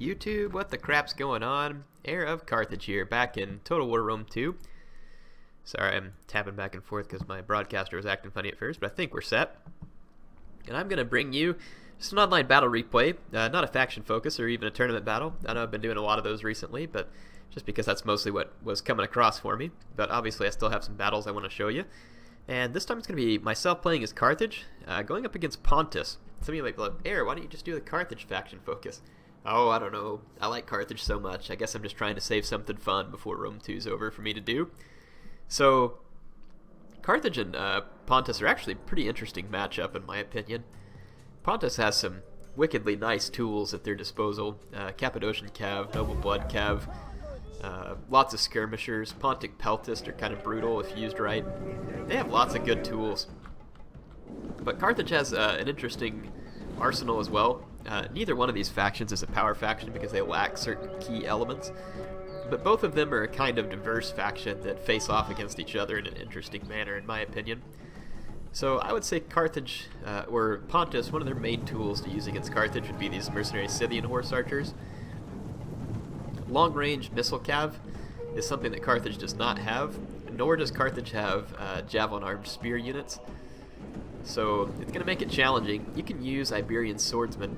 YouTube, what the crap's going on? Heir of Carthage here, back in Total War Rome 2. Sorry, I'm tapping back and forth because my broadcaster was acting funny at first, but I think we're set. And I'm going to bring you just an online battle replay, not a faction focus or even a tournament battle. I know I've been doing a lot of those recently, but just because that's mostly what was coming across for me. But obviously I still have some battles I want to show you. And this time it's going to be myself playing as Carthage, going up against Pontus. Some of you might be like, Heir, why don't you just do the Carthage faction focus? Oh, I don't know. I like Carthage so much. I guess I'm just trying to save something fun before Rome 2 is over for me to do. So, Carthage and Pontus are actually a pretty interesting matchup in my opinion. Pontus has some wickedly nice tools at their disposal. Cappadocian Cav, Noble Blood Cav, lots of skirmishers. Pontic Peltist are kind of brutal if used right. They have lots of good tools. But Carthage has an interesting arsenal as well. Neither one of these factions is a power faction because they lack certain key elements, but both of them are a kind of diverse faction that face off against each other in an interesting manner, in my opinion. So I would say Carthage, or Pontus, one of their main tools to use against Carthage would be these mercenary Scythian horse archers. Long-range missile cav is something that Carthage does not have, nor does Carthage have javelin-armed spear units. So it's going to make it challenging. You can use Iberian swordsmen,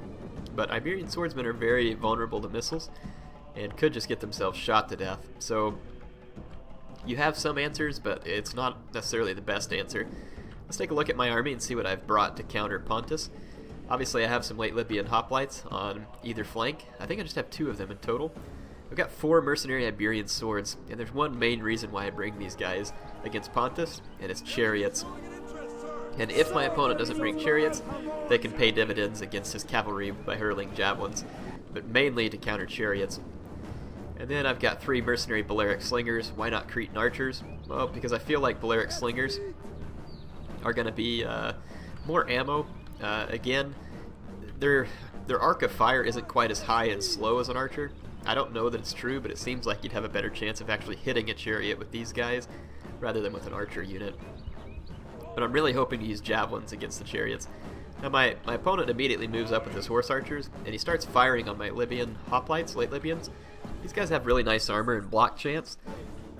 but Iberian swordsmen are very vulnerable to missiles and could just get themselves shot to death. So you have some answers, but it's not necessarily the best answer. Let's take a look at my army and see what I've brought to counter Pontus. Obviously I have some late Libyan hoplites on either flank. I think I just have 2 of them in total. I've got 4 mercenary Iberian swords, and there's one main reason why I bring these guys against Pontus, and it's chariots. And if my opponent doesn't bring chariots, they can pay dividends against his cavalry by hurling javelins, but mainly to counter chariots. And then I've got 3 mercenary Balearic slingers. Why not Cretan archers? Well, because I feel like Balearic slingers are going to be more ammo. Again, their arc of fire isn't quite as high and slow as an archer. I don't know that it's true, but it seems like you'd have a better chance of actually hitting a chariot with these guys rather than with an archer unit. But I'm really hoping to use javelins against the chariots. Now my opponent immediately moves up with his horse archers, and he starts firing on my Libyan hoplites, late Libyans. These guys have really nice armor and block chance,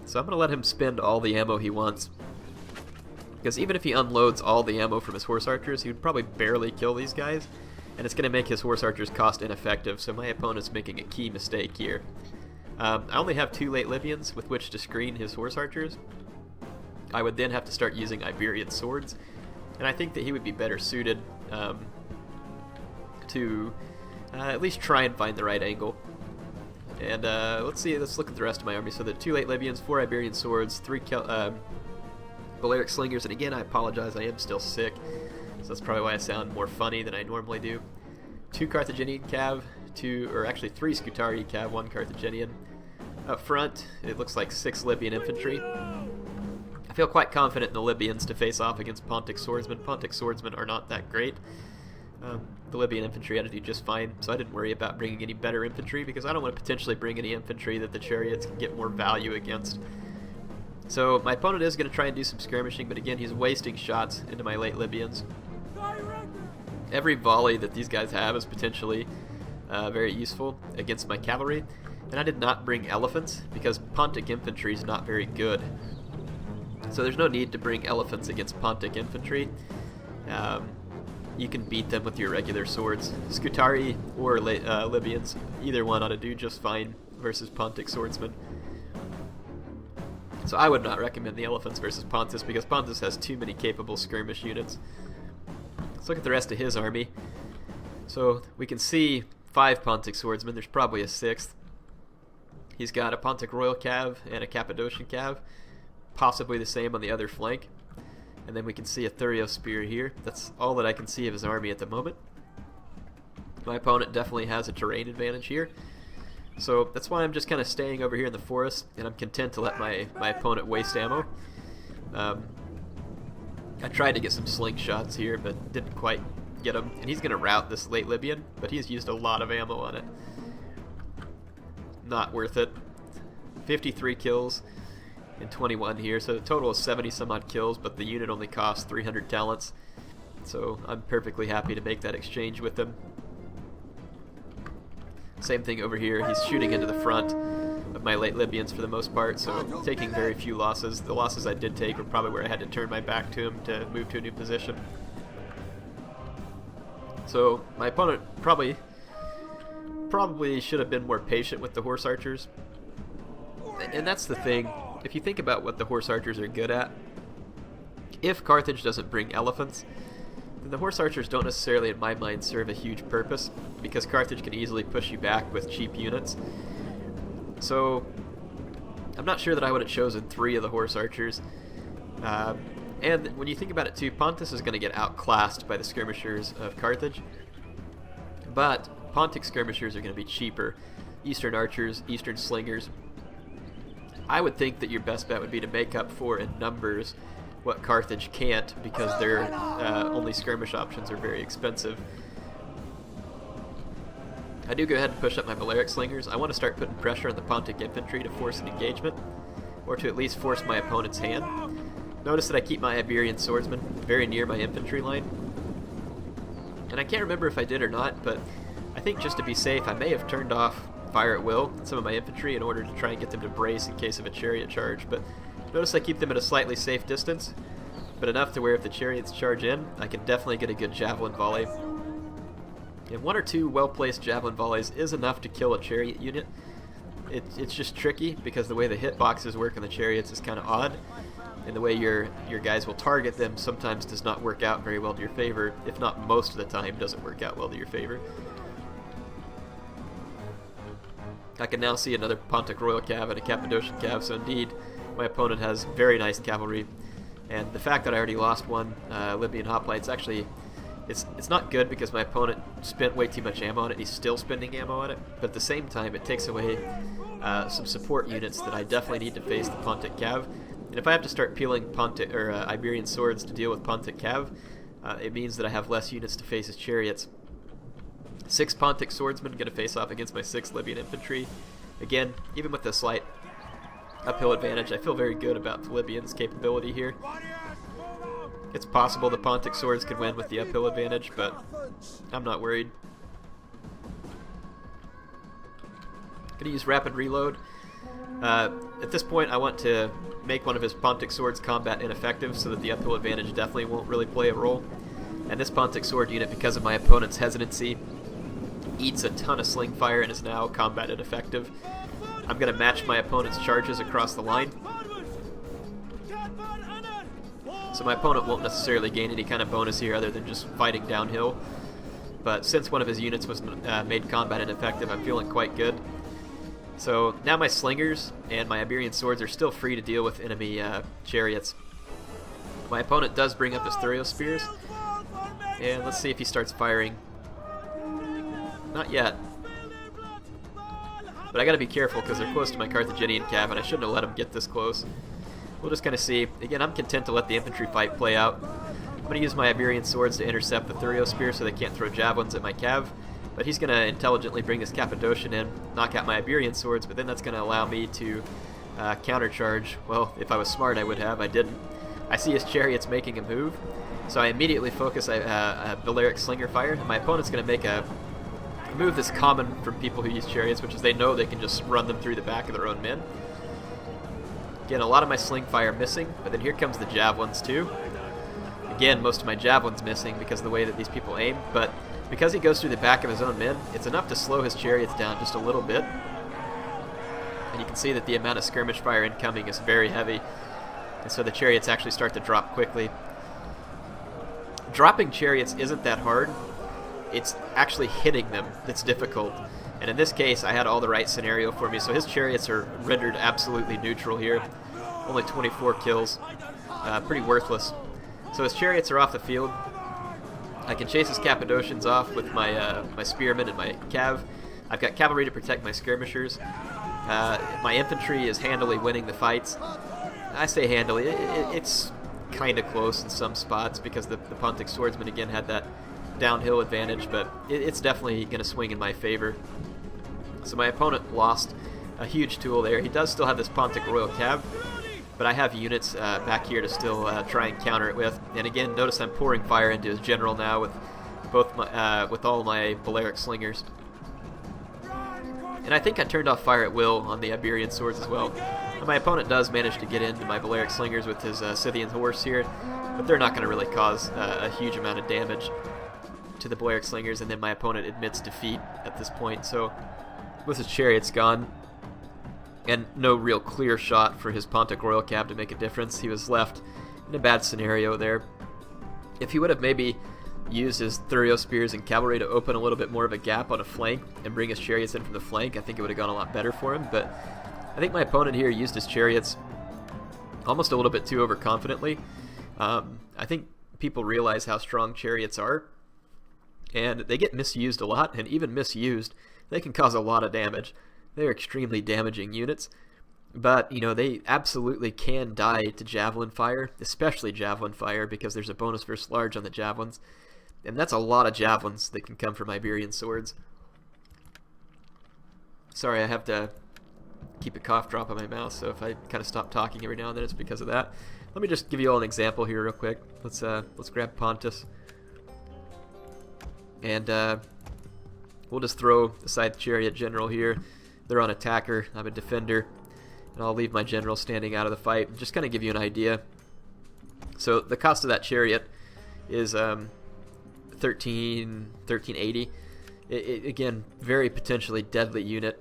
so I'm going to let him spend all the ammo he wants. Because even if he unloads all the ammo from his horse archers, he would probably barely kill these guys, and it's going to make his horse archers cost ineffective, so my opponent's making a key mistake here. I only have 2 late Libyans with which to screen his horse archers. I would then have to start using Iberian swords, and I think that he would be better suited to at least try and find the right angle. And let's look at the rest of my army. So the 2 late Libyans, 4 Iberian swords, 3 Balearic slingers, and again I apologize, I am still sick, so that's probably why I sound more funny than I normally do. 2 Carthaginian cav, 3 Scutari cav, 1 Carthaginian. Up front, it looks like 6 Libyan infantry. I feel quite confident in the Libyans to face off against Pontic swordsmen. Pontic swordsmen are not that great. The Libyan infantry had to do just fine, so I didn't worry about bringing any better infantry because I don't want to potentially bring any infantry that the chariots can get more value against. So my opponent is going to try and do some skirmishing, but again he's wasting shots into my late Libyans. Every volley that these guys have is potentially very useful against my cavalry, and I did not bring elephants because Pontic infantry is not very good. So there's no need to bring elephants against Pontic infantry. You can beat them with your regular swords. Scutari or Libyans, either one ought to do just fine versus Pontic swordsmen. So I would not recommend the elephants versus Pontus because Pontus has too many capable skirmish units. Let's look at the rest of his army. So we can see 5 Pontic swordsmen. There's probably a 6th. He's got a Pontic Royal Cav and a Cappadocian Cav. Possibly the same on the other flank. And then we can see a Thurio spear here. That's all that I can see of his army at the moment. My opponent definitely has a terrain advantage here. So that's why I'm just kind of staying over here in the forest, and I'm content to let my opponent waste ammo. I tried to get some slingshots here, but didn't quite get them. And he's going to rout this late Libyan, but he's used a lot of ammo on it. Not worth it. 53 kills. And 21 here, so the total is 70 some odd kills, but the unit only costs 300 talents, so I'm perfectly happy to make that exchange with them. Same thing over here. He's shooting into the front of my late Libyans for the most part, so taking very few losses. The losses I did take were probably where I had to turn my back to him to move to a new position. So my opponent probably should have been more patient with the horse archers. And that's the thing. If you think about what the horse archers are good at, if Carthage doesn't bring elephants, then the horse archers don't necessarily, in my mind, serve a huge purpose, because Carthage can easily push you back with cheap units. So I'm not sure that I would have chosen 3 of the horse archers. And when you think about it too, Pontus is going to get outclassed by the skirmishers of Carthage. But Pontic skirmishers are going to be cheaper. Eastern archers, Eastern slingers. I would think that your best bet would be to make up for in numbers what Carthage can't, because their only skirmish options are very expensive. I do go ahead and push up my Balearic slingers. I want to start putting pressure on the Pontic infantry to force an engagement, or to at least force my opponent's hand. Notice that I keep my Iberian swordsmen very near my infantry line. And I can't remember if I did or not, but I think just to be safe, I may have turned off fire at will on some of my infantry in order to try and get them to brace in case of a chariot charge. But notice I keep them at a slightly safe distance, but enough to where if the chariots charge in, I can definitely get a good javelin volley. And 1 or 2 well-placed javelin volleys is enough to kill a chariot unit. It's just tricky because the way the hitboxes work on the chariots is kind of odd, and the way your guys will target them sometimes does not work out very well to your favor, if not most of the time doesn't work out well to your favor. I can now see another Pontic Royal Cav and a Cappadocian Cav, so indeed my opponent has very nice cavalry. And the fact that I already lost one Libyan hoplite, actually, it's not good because my opponent spent way too much ammo on it. He's still spending ammo on it, but at the same time it takes away some support units that I definitely need to face the Pontic Cav. And if I have to start peeling Pontic or Iberian swords to deal with Pontic Cav, it means that I have less units to face his chariots. 6 Pontic swordsmen going to face off against my 6 Libyan infantry. Again, even with the slight uphill advantage, I feel very good about the Libyans' capability here. It's possible the Pontic swords could win with the uphill advantage, but I'm not worried. Going to use rapid reload. At this point, I want to make one of his Pontic swords combat ineffective so that the uphill advantage definitely won't really play a role. And this Pontic sword unit, because of my opponent's hesitancy, eats a ton of sling fire and is now combat ineffective. I'm going to match my opponent's charges across the line. So my opponent won't necessarily gain any kind of bonus here other than just fighting downhill. But since one of his units was made combat ineffective, I'm feeling quite good. So now my slingers and my Iberian swords are still free to deal with enemy chariots. My opponent does bring up his Thurio spears. And let's see if he starts firing. Not yet. But I gotta be careful because they're close to my Carthaginian cav and I shouldn't have let them get this close. We'll just kind of see. Again, I'm content to let the infantry fight play out. I'm going to use my Iberian swords to intercept the Thurio spear so they can't throw javelins at my cav. But he's going to intelligently bring this Cappadocian in, knock out my Iberian swords, but then that's going to allow me to countercharge. Well, if I was smart, I would have. I didn't. I see his chariots making a move, so I immediately focus a Balearic Slinger Fire, and my opponent's going to make a move that's common from people who use chariots, which is they know they can just run them through the back of their own men. Again, a lot of my sling fire missing, but then here comes the javelins too. Again, most of my javelins missing because of the way that these people aim, but because he goes through the back of his own men, it's enough to slow his chariots down just a little bit. And you can see that the amount of skirmish fire incoming is very heavy, and so the chariots actually start to drop quickly. Dropping chariots isn't that hard. It's actually hitting them that's difficult. And in this case, I had all the right scenario for me, so his chariots are rendered absolutely neutral here. Only 24 kills. Pretty worthless. So his chariots are off the field. I can chase his Cappadocians off with my my spearmen and my cav. I've got cavalry to protect my skirmishers. My infantry is handily winning the fights. I say handily. It's kind of close in some spots because the Pontic swordsman again had that downhill advantage, but it's definitely going to swing in my favor. So my opponent lost a huge tool there. He does still have this Pontic Royal Cav, but I have units back here to still try and counter it with. And again, notice I'm pouring fire into his general now with both my, with all my Balearic Slingers. And I think I turned off fire at will on the Iberian swords as well. And my opponent does manage to get into my Balearic slingers with his Scythian horse here, but they're not going to really cause a huge amount of damage to the Balearic slingers, and then my opponent admits defeat at this point. So with his chariots gone, and no real clear shot for his Pontic Royal Cab to make a difference, he was left in a bad scenario there. If he would have maybe used his Thurio Spears and Cavalry to open a little bit more of a gap on a flank and bring his chariots in from the flank, I think it would have gone a lot better for him. But I think my opponent here used his chariots almost a little bit too overconfidently. I think people realize how strong chariots are, and they get misused a lot, and even misused, they can cause a lot of damage. They're extremely damaging units, but you know, they absolutely can die to javelin fire, especially javelin fire, because there's a bonus versus large on the javelins, and that's a lot of javelins that can come from Iberian swords. Sorry, I have to keep a cough drop on my mouth, so if I kind of stop talking every now and then, it's because of that. Let me just give you all an example here real quick. Let's grab Pontus, and we'll just throw aside the chariot general here. They're on attacker, I'm a defender, and I'll leave my general standing out of the fight. Just kind of give you an idea. So the cost of that chariot is 1380. Again, very potentially deadly unit.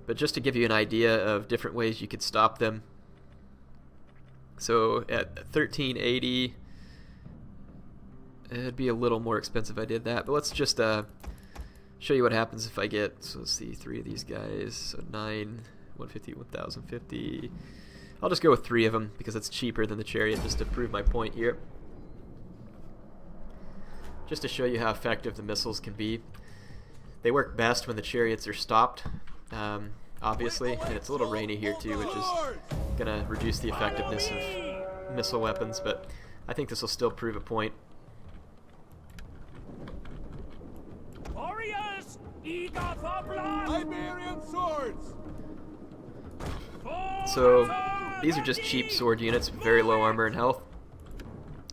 But just to give you an idea of different ways you could stop them. So at 1380, it'd be a little more expensive if I did that. But let's just show you what happens if I get, so let's see, 3 of these guys. So 9, 150, 1050. I'll just go with 3 of them because it's cheaper than the chariot, just to prove my point here. Just to show you how effective the missiles can be. They work best when the chariots are stopped, obviously, and it's a little rainy here too, which is going to reduce the effectiveness of missile weapons, but I think this will still prove a point. Warriors, eager for blood! Iberian swords! So these are just cheap sword units with very low armor and health,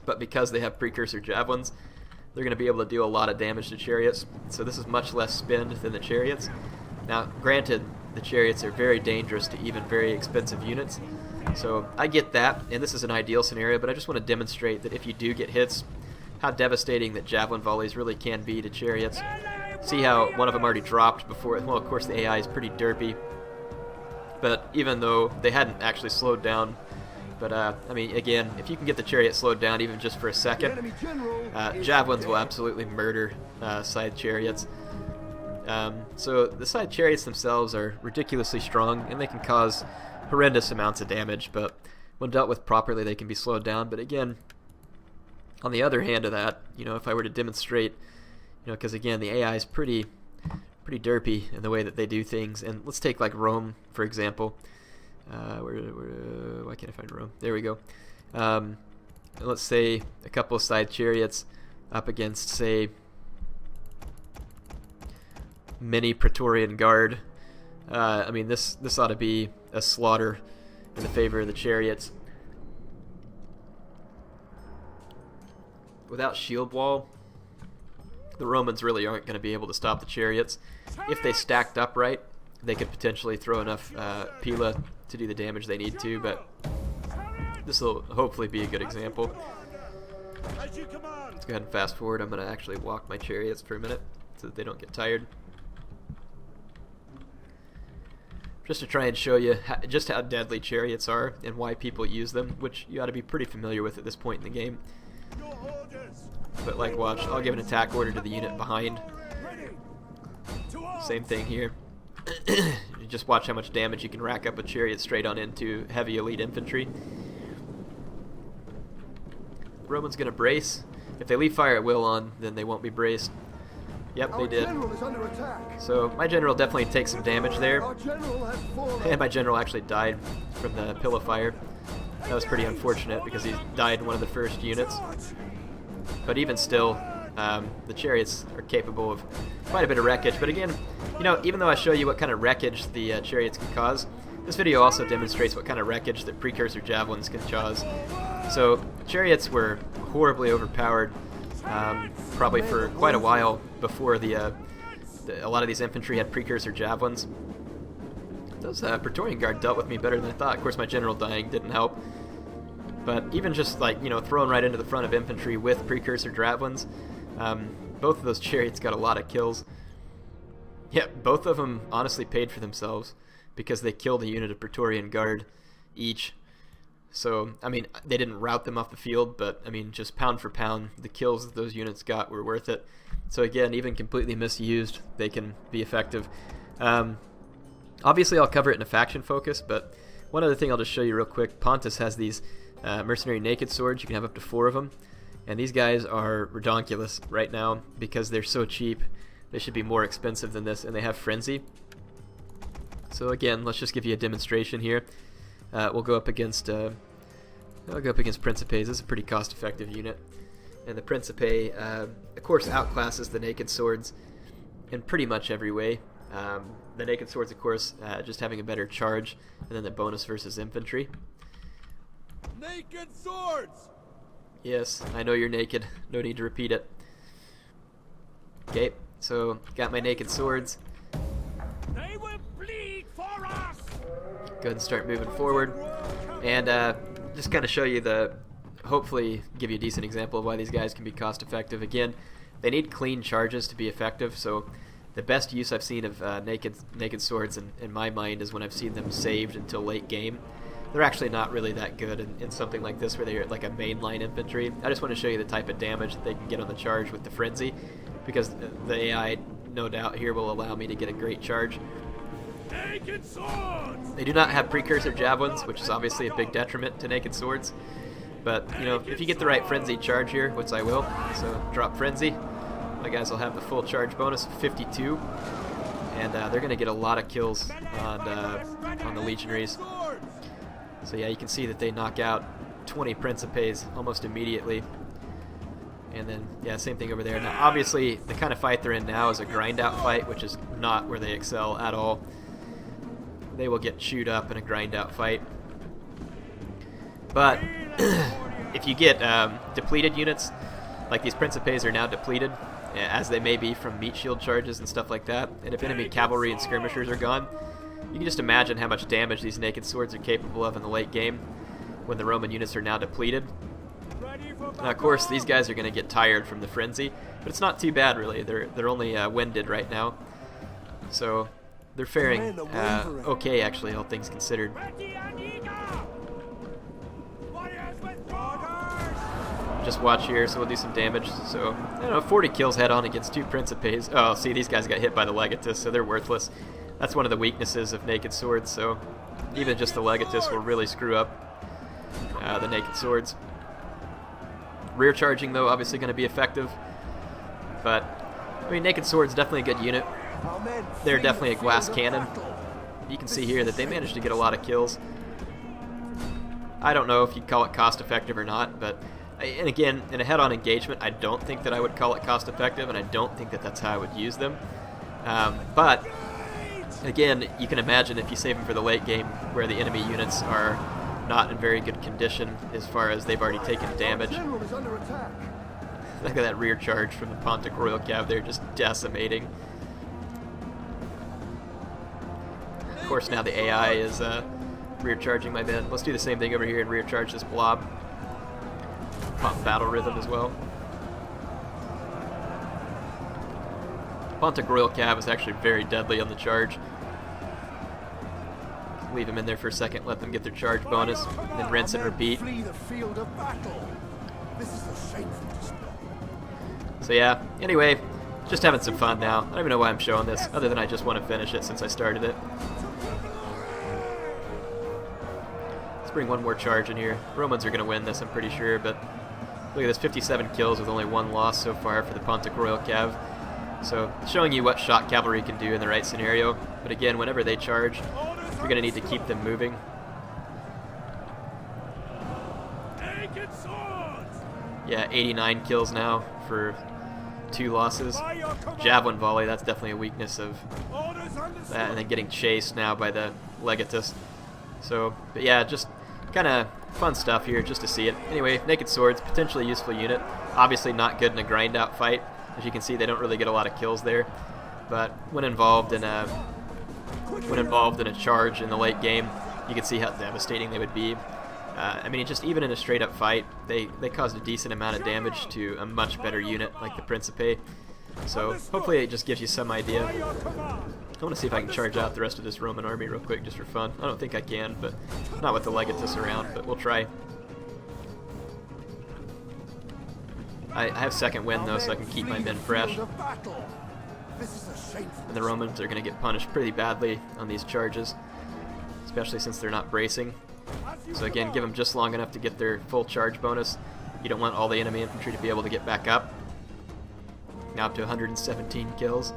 but because they have precursor javelins, they're going to be able to do a lot of damage to chariots. So this is much less spend than the chariots. Now, granted, the chariots are very dangerous to even very expensive units, so I get that, and this is an ideal scenario, but I just want to demonstrate that if you do get hits, how devastating that javelin volleys really can be to chariots. See how one of them already dropped before. Well, of course the AI is pretty derpy, but even though they hadn't actually slowed down, but I mean, again, if you can get the chariot slowed down even just for a second, javelins will absolutely murder side chariots. So the side chariots themselves are ridiculously strong, and they can cause horrendous amounts of damage, but when dealt with properly they can be slowed down. But again, on the other hand of that, you know, if I were to demonstrate, you know, because again the AI is pretty derpy in the way that they do things, and let's take like Rome for example. Why can't I find Rome? There we go. And let's say a couple of side chariots up against, say, many Praetorian Guard. I mean, this ought to be a slaughter in the favor of the chariots. Without shield wall, the Romans really aren't going to be able to stop the chariots. If they stacked up right, they could potentially throw enough Pila to do the damage they need to, but this will hopefully be a good example. Let's go ahead and fast forward. I'm going to actually walk my chariots for a minute so that they don't get tired. Just to try and show you just how deadly chariots are and why people use them, which you ought to be pretty familiar with at this point in the game. But like, watch, I'll give an attack order to the unit behind. Same thing here. You just watch how much damage you can rack up with chariots straight on into heavy elite infantry. Roman's going to brace. If they leave fire at will on, then they won't be braced. Yep, they did. So my general definitely takes some damage there. And my general actually died from the pillow fire. That was pretty unfortunate because he died in one of the first units. But even still, the chariots are capable of quite a bit of wreckage. But again, you know, even though I show you what kind of wreckage the chariots can cause, this video also demonstrates what kind of wreckage that precursor javelins can cause. So chariots were horribly overpowered, probably for quite a while before the A lot of these infantry had precursor javelins. Those Praetorian Guard dealt with me better than I thought. Of course, my general dying didn't help. But even just like, you know, thrown right into the front of infantry with precursor javelins, both of those chariots got a lot of kills. Yeah, both of them honestly paid for themselves because they killed a unit of Praetorian Guard each. So, I mean, they didn't rout them off the field, but, I mean, just pound for pound, the kills that those units got were worth it. So again, even completely misused, they can be effective. Obviously, I'll cover it in a faction focus, but one other thing I'll just show you real quick. Pontus has these mercenary naked swords. You can have up to 4 of them. And these guys are redonkulous right now because they're so cheap. They should be more expensive than this, and they have frenzy. So again, let's just give you a demonstration here. We'll go up against Principes. This is a pretty cost-effective unit. And the Principe, of course, outclasses the naked swords in pretty much every way. The naked swords, of course, just having a better charge, and then the bonus versus infantry. Naked swords! Yes, I know you're naked. No need to repeat it. Okay, so got my naked swords. They will bleed for us! Go ahead and start moving forward. And just kind of show you hopefully give you a decent example of why these guys can be cost effective. Again, they need clean charges to be effective, so the best use I've seen of naked swords in my mind is when I've seen them saved until late game. They're actually not really that good in something like this where they're like a mainline infantry. I just want to show you the type of damage that they can get on the charge with the frenzy, because the AI, no doubt, here will allow me to get a great charge. Naked swords! They do not have precursor javelins, which is obviously a big detriment to naked swords. But, you know, if you get the right frenzy charge here, which I will, so drop frenzy, my guys will have the full charge bonus of 52, and they're going to get a lot of kills on the legionaries. So yeah, you can see that they knock out 20 Principes almost immediately. And then, yeah, same thing over there. Now, obviously, the kind of fight they're in now is a grind-out fight, which is not where they excel at all. They will get chewed up in a grind-out fight. But if you get depleted units, like these Principes are now depleted, as they may be from meat shield charges and stuff like that, and if enemy cavalry and skirmishers are gone, you can just imagine how much damage these naked swords are capable of in the late game when the Roman units are now depleted. Now, of course, these guys are going to get tired from the frenzy, but it's not too bad, really. They're only winded right now, so they're faring okay, actually, all things considered. Just watch here, so we'll do some damage. So, I don't know, 40 kills head-on against 2 Principes. Oh, see, these guys got hit by the Legatus, so they're worthless. That's one of the weaknesses of naked swords, so even just the Legatus will really screw up the naked swords. Rear charging, though, obviously going to be effective. But, I mean, naked swords definitely a good unit. They're definitely a glass cannon. You can see here that they managed to get a lot of kills. I don't know if you'd call it cost-effective or not, but, and again, in a head-on engagement, I don't think that I would call it cost-effective, and I don't think that that's how I would use them. But again, you can imagine if you save them for the late game where the enemy units are not in very good condition as far as they've already taken damage. Look at that rear charge from the Pontic Royal Cav there, just decimating. Of course, now the AI is rear charging my men. Let's do the same thing over here and rear charge this blob. Pop battle rhythm as well. Pontic Royal Cav is actually very deadly on the charge. Leave them in there for a second, let them get their charge bonus, and then rinse and repeat. So yeah, anyway, just having some fun now. I don't even know why I'm showing this, other than I just want to finish it since I started it. Let's bring one more charge in here. Romans are going to win this, I'm pretty sure, but look at this, 57 kills with only 1 loss so far for the Pontic Royal Cav. So, showing you what shot cavalry can do in the right scenario. But again, whenever they charge, you're going to need to keep them moving. Yeah, 89 kills now for 2 losses. Javelin volley, that's definitely a weakness of that. And then getting chased now by the Legatus. So, but yeah, just kind of fun stuff here just to see it. Anyway, naked swords, potentially useful unit. Obviously not good in a grind out fight. As you can see, they don't really get a lot of kills there. but when involved in a charge in the late game, you can see how devastating they would be. I mean, just even in a straight up fight, they caused a decent amount of damage to a much better unit like the Principe. So hopefully it just gives you some idea. I want to see if I can charge out the rest of this Roman army real quick just for fun. I don't think I can, but not with the Legatus around, but we'll try. I have second wind though, so I can keep my men fresh. And the Romans are going to get punished pretty badly on these charges, especially since they're not bracing. So again, give them just long enough to get their full charge bonus. You don't want all the enemy infantry to be able to get back up. Now up to 117 kills.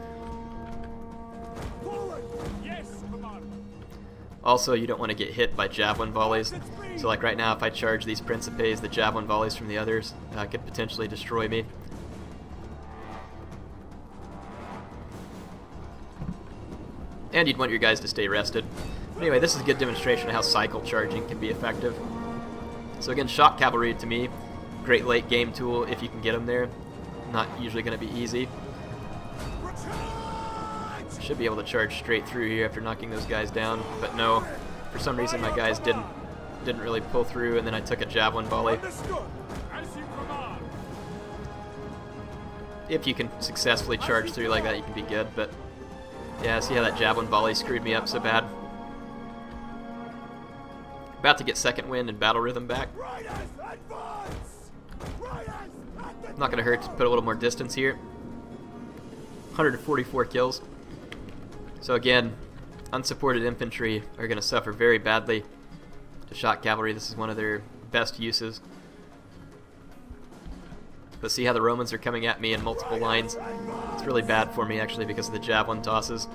Also, you don't want to get hit by javelin volleys. So like right now, if I charge these Principes, the javelin volleys from the others could potentially destroy me. And you'd want your guys to stay rested. Anyway, this is a good demonstration of how cycle charging can be effective. So again, shock cavalry to me, great late game tool if you can get them there. Not usually going to be easy. Should be able to charge straight through here after knocking those guys down, but no, for some reason my guys didn't really pull through, and then I took a javelin volley. If you can successfully charge through like that, you can be good, but yeah, see how that javelin volley screwed me up so bad. About to get second wind and battle rhythm back. Not going to hurt to put a little more distance here. 144 kills. So again, unsupported infantry are going to suffer very badly to shock cavalry. This is one of their best uses. But see how the Romans are coming at me in multiple lines. It's really bad for me actually because of the javelin tosses.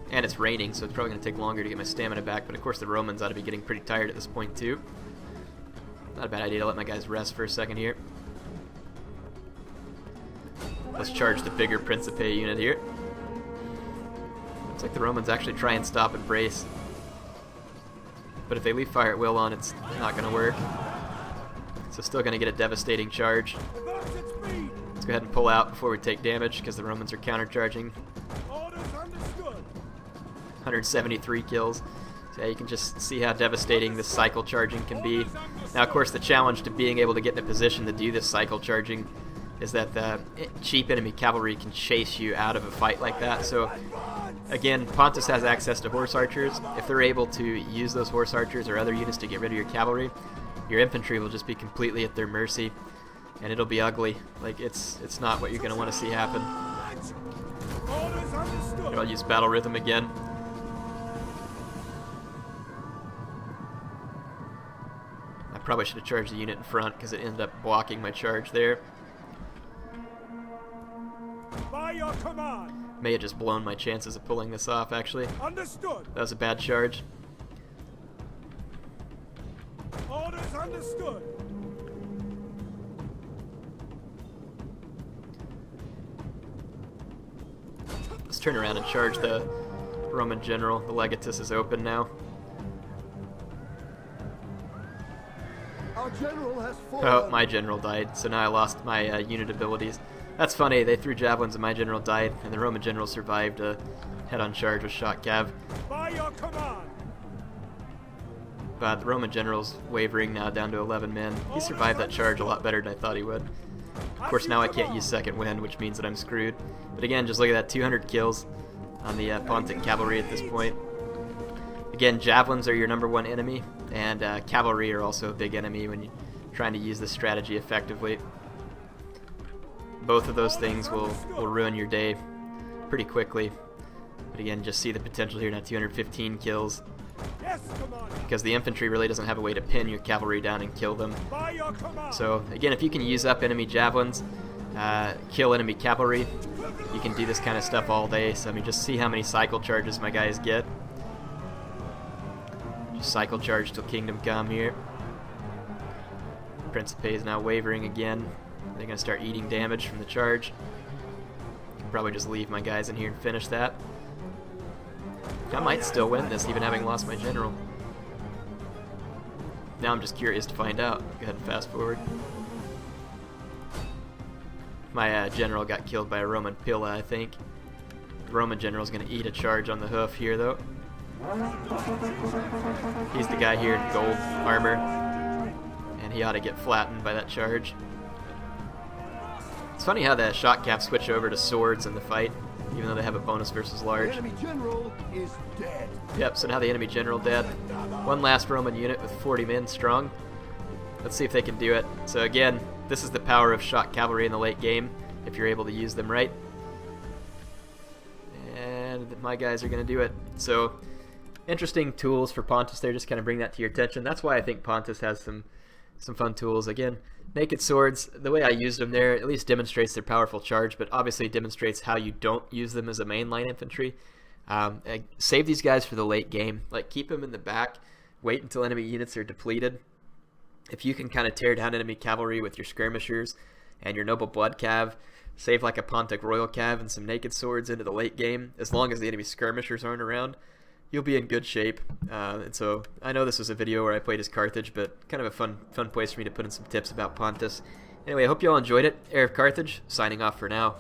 And it's raining, so it's probably going to take longer to get my stamina back, but of course the Romans ought to be getting pretty tired at this point too. Not a bad idea to let my guys rest for a second here. Let's charge the bigger Principe unit here. Looks like the Romans actually try and stop and brace. But if they leave fire at will on, it's not going to work. So still going to get a devastating charge. Let's go ahead and pull out before we take damage because the Romans are countercharging. 173 kills. So yeah, you can just see how devastating this cycle charging can be. Now, of course, the challenge to being able to get in a position to do this cycle charging is that the cheap enemy cavalry can chase you out of a fight like that. So, again, Pontus has access to horse archers. If they're able to use those horse archers or other units to get rid of your cavalry, your infantry will just be completely at their mercy, and it'll be ugly. Like, it's not what you're going to want to see happen. Here, I'll use battle rhythm again. I probably should have charged the unit in front because it ended up blocking my charge there. By your command. May have just blown my chances of pulling this off, actually. Understood. That was a bad charge. Orders understood. Let's turn around and charge the Roman general. The Legatus is open now. Our general has fallen. Oh, my general died, so now I lost my unit abilities. That's funny, they threw javelins and my general died, and the Roman general survived a head-on charge with shock cav. By your command. But the Roman general's wavering now down to 11 men. He survived that charge a lot better than I thought he would. Of course, now I can't use second wind, which means that I'm screwed. But again, just look at that, 200 kills on the Pontic cavalry at this point. Again, javelins are your #1 enemy, and cavalry are also a big enemy when you're trying to use this strategy effectively. Both of those things will ruin your day pretty quickly. But again, just see the potential here now, 215 kills. Yes, Commander. Because the infantry really doesn't have a way to pin your cavalry down and kill them. By your command. So again, if you can use up enemy javelins, kill enemy cavalry, you can do this kind of stuff all day. So I mean, just see how many cycle charges my guys get. Just cycle charge till Kingdom Come here. Principe is now wavering again. They're going to start eating damage from the charge. Probably just leave my guys in here and finish that. I might still win this, even having lost my general. Now I'm just curious to find out. Go ahead and fast forward. My general got killed by a Roman Pilla, I think. The Roman general's going to eat a charge on the hoof here, though. He's the guy here in gold armor, and he ought to get flattened by that charge. It's funny how the shot caps switch over to swords in the fight, even though they have a bonus versus large. The enemy general is dead. Yep, so now the enemy general dead. One last Roman unit with 40 men strong. Let's see if they can do it. So again, this is the power of shot cavalry in the late game, if you're able to use them right. And my guys are going to do it. So, interesting tools for Pontus there, just kind of bring that to your attention. That's why I think Pontus has some fun tools. Again, naked swords, the way I used them there at least demonstrates their powerful charge, but obviously demonstrates how you don't use them as a mainline infantry. Save these guys for the late game. Like, keep them in the back, wait until enemy units are depleted. If you can kind of tear down enemy cavalry with your skirmishers and your noble blood cav, save like a Pontic royal cav and some naked swords into the late game, as long as the enemy skirmishers aren't around, you'll be in good shape. And so I know this was a video where I played as Carthage, but kind of a fun place for me to put in some tips about Pontus. Anyway, I hope you all enjoyed it. HeirofCarthage, signing off for now.